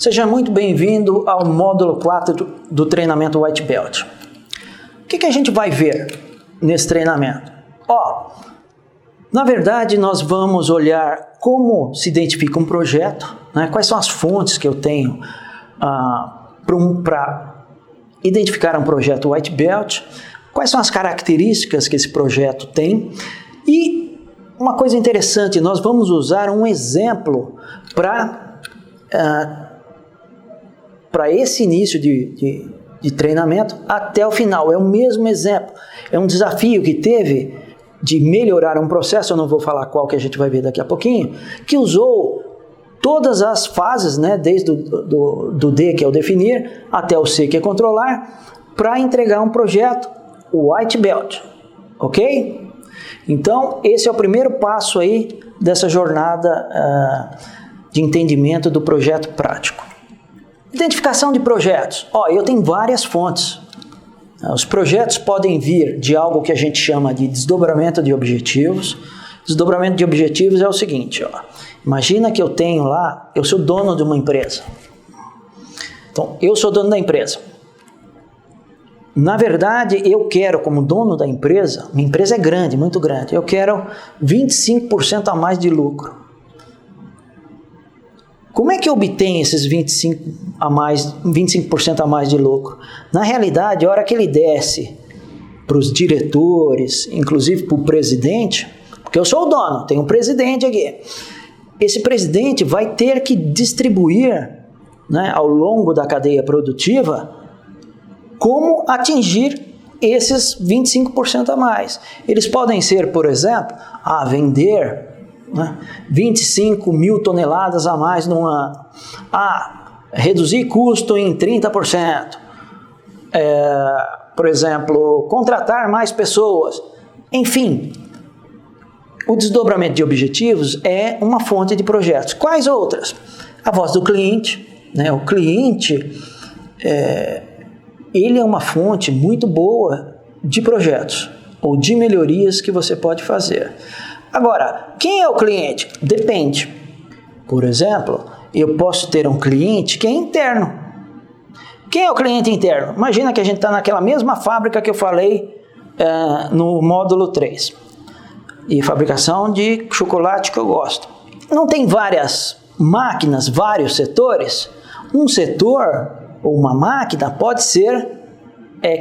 Seja muito bem-vindo ao módulo 4 do treinamento White Belt. O que a gente vai ver nesse treinamento? Na verdade, nós vamos olhar como se identifica um projeto, né? Quais são as fontes que eu tenho para identificar um projeto White Belt, quais são as características que esse projeto tem e uma coisa interessante, nós vamos usar um exemplo para esse início de treinamento até o final. É o mesmo exemplo, é um desafio que teve de melhorar um processo, eu não vou falar qual que a gente vai ver daqui a pouquinho, que usou todas as fases, né, desde do D, que é o definir, até o C, que é controlar, para entregar um projeto White Belt, ok? Então, esse é o primeiro passo aí dessa jornada de entendimento do projeto prático. Identificação de projetos. Eu tenho várias fontes. Os projetos podem vir de algo que a gente chama de desdobramento de objetivos. Desdobramento de objetivos é o seguinte, imagina que eu tenho lá, eu sou dono de uma empresa. Então, eu sou dono da empresa. Na verdade, eu quero, como dono da empresa, minha empresa é grande, muito grande, eu quero 25% a mais de lucro. Como é que eu obtenho esses 25% a mais de lucro? Na realidade, a hora que ele desce para os diretores, inclusive para o presidente, porque eu sou o dono, tem um presidente aqui. Esse presidente vai ter que distribuir, né, ao longo da cadeia produtiva como atingir esses 25% a mais. Eles podem ser, por exemplo, vender 25 mil toneladas a mais no ano, reduzir custo em 30%, por exemplo, contratar mais pessoas, enfim. O desdobramento de objetivos é uma fonte de projetos. Quais outras? A voz do cliente, né? O cliente, ele é uma fonte muito boa de projetos ou de melhorias que você pode fazer. Agora, quem é o cliente? Depende. Por exemplo, eu posso ter um cliente que é interno. Quem é o cliente interno? Imagina que a gente está naquela mesma fábrica que eu falei no módulo 3. E fabricação de chocolate que eu gosto. Não tem várias máquinas, vários setores? Um setor ou uma máquina pode ser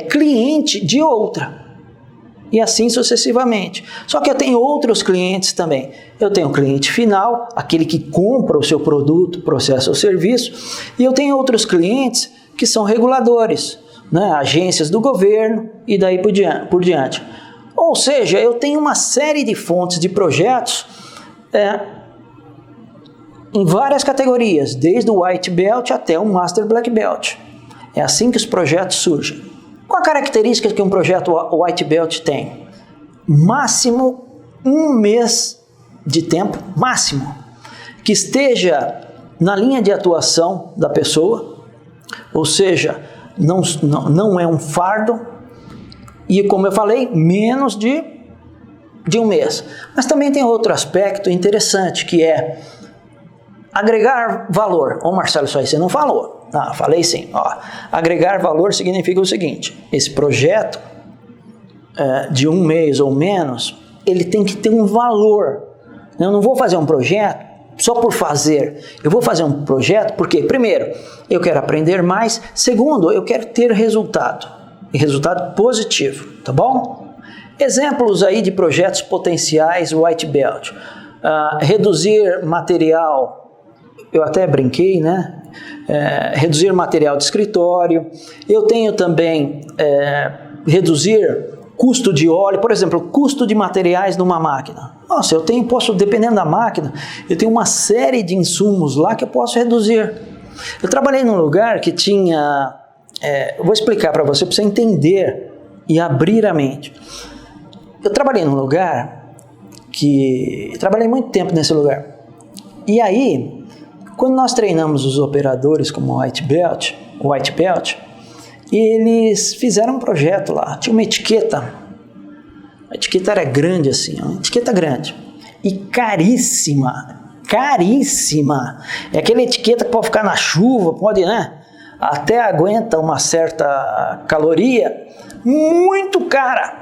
cliente de outra. E assim sucessivamente. Só que eu tenho outros clientes também. Eu tenho o cliente final, aquele que compra o seu produto, processo ou serviço, e eu tenho outros clientes que são reguladores, né? Agências do governo e daí por diante. Ou seja, eu tenho uma série de fontes de projetos em várias categorias, desde o White Belt até o Master Black Belt. É assim que os projetos surgem. Qual a característica que um projeto White Belt tem? Máximo 1 mês de tempo, máximo, que esteja na linha de atuação da pessoa, ou seja, não é um fardo, e como eu falei, menos de 1 mês. Mas também tem outro aspecto interessante, que é agregar valor. Marcelo, isso aí você não falou. Falei sim. Agregar valor significa o seguinte: esse projeto de 1 mês ou menos, ele tem que ter um valor. Eu não vou fazer um projeto só por fazer. Eu vou fazer um projeto porque, primeiro, eu quero aprender mais. Segundo, eu quero ter resultado. E resultado positivo, tá bom? Exemplos aí de projetos potenciais White Belt. Reduzir material, eu até brinquei, né? Reduzir material de escritório. Eu tenho também reduzir custo de óleo, por exemplo, custo de materiais numa máquina. Nossa, dependendo da máquina, eu tenho uma série de insumos lá que eu posso reduzir. Eu trabalhei num lugar que tinha, eu vou explicar para você entender e abrir a mente. Eu trabalhei num lugar trabalhei muito tempo nesse lugar. E aí, quando nós treinamos os operadores como White Belt, eles fizeram um projeto lá, tinha uma etiqueta. A etiqueta era grande assim, uma etiqueta grande e caríssima. caríssima. É aquela etiqueta que pode ficar na chuva, pode, né? Até aguenta uma certa caloria, muito cara.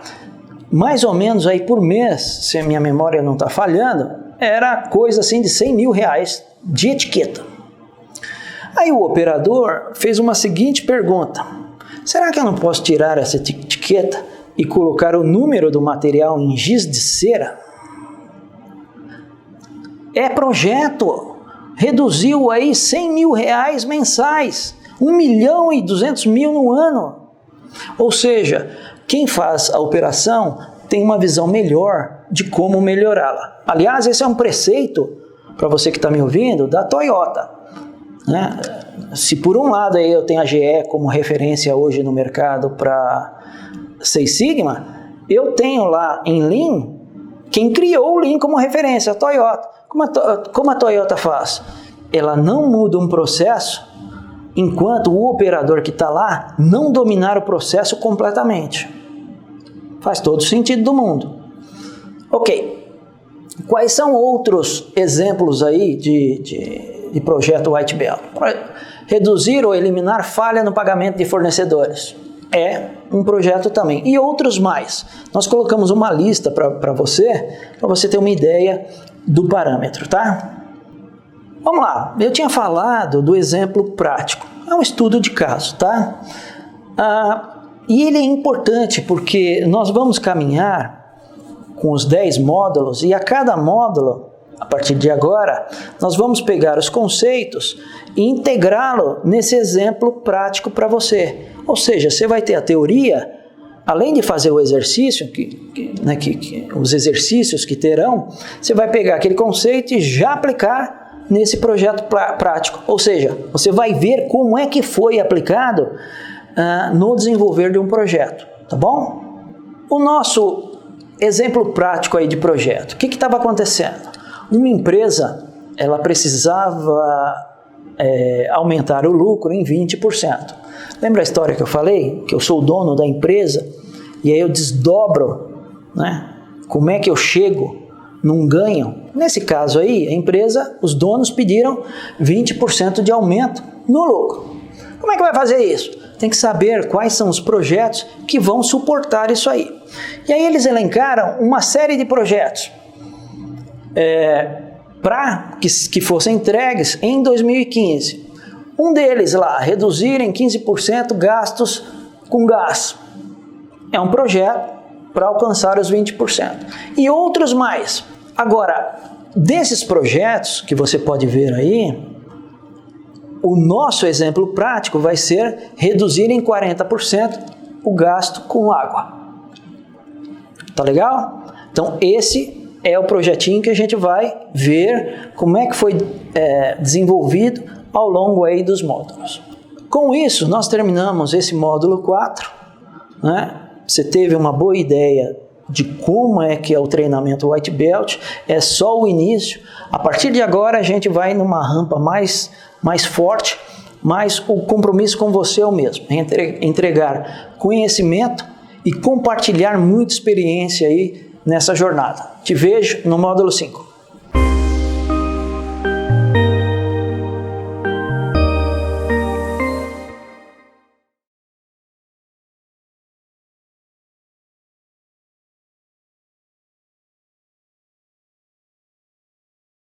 Mais ou menos aí por mês, se a minha memória não está falhando, era coisa assim de 100 mil reais de etiqueta. Aí o operador fez uma seguinte pergunta: será que eu não posso tirar essa etiqueta e colocar o número do material em giz de cera? É projeto, reduziu aí 100 mil reais mensais, 1.200.000 no ano. Ou seja, quem faz a operação tem uma visão melhor de como melhorá-la. Aliás, esse é um preceito, para você que está me ouvindo, da Toyota, né? Se por um lado aí eu tenho a GE como referência hoje no mercado para Six Sigma, eu tenho lá em Lean, quem criou o Lean como referência, a Toyota. Como a Toyota faz? Ela não muda um processo enquanto o operador que está lá não dominar o processo completamente. Faz todo sentido do mundo. Ok. Quais são outros exemplos aí de projeto White Belt? Reduzir ou eliminar falha no pagamento de fornecedores. É um projeto também. E outros mais. Nós colocamos uma lista para você ter uma ideia do parâmetro, tá? Vamos lá. Eu tinha falado do exemplo prático. É um estudo de caso, tá? E ele é importante porque nós vamos caminhar com os 10 módulos e a cada módulo, a partir de agora, nós vamos pegar os conceitos e integrá-lo nesse exemplo prático para você. Ou seja, você vai ter a teoria, além de fazer o exercício, os exercícios que terão, você vai pegar aquele conceito e já aplicar nesse projeto prático. Ou seja, você vai ver como é que foi aplicado no desenvolver de um projeto, tá bom? O nosso exemplo prático aí de projeto, o que estava acontecendo? Uma empresa, ela precisava aumentar o lucro em 20%. Lembra a história que eu falei? Que eu sou o dono da empresa e aí eu desdobro, né? Como é que eu chego num ganho? Nesse caso aí, a empresa, os donos pediram 20% de aumento no lucro. Como é que vai fazer isso? Tem que saber quais são os projetos que vão suportar isso aí. E aí eles elencaram uma série de projetos para que fossem entregues em 2015. Um deles lá, reduzir em 15% gastos com gás. É um projeto para alcançar os 20%. E outros mais. Agora, desses projetos que você pode ver aí, o nosso exemplo prático vai ser reduzir em 40% o gasto com água. Tá legal? Então, esse é o projetinho que a gente vai ver como é que foi desenvolvido ao longo aí dos módulos. Com isso, nós terminamos esse módulo 4, né? Você teve uma boa ideia de como é que é o treinamento White Belt, é só o início. A partir de agora, a gente vai numa rampa mais forte, mas o compromisso com você é o mesmo, entregar conhecimento e compartilhar muita experiência aí nessa jornada. Te vejo no módulo 5.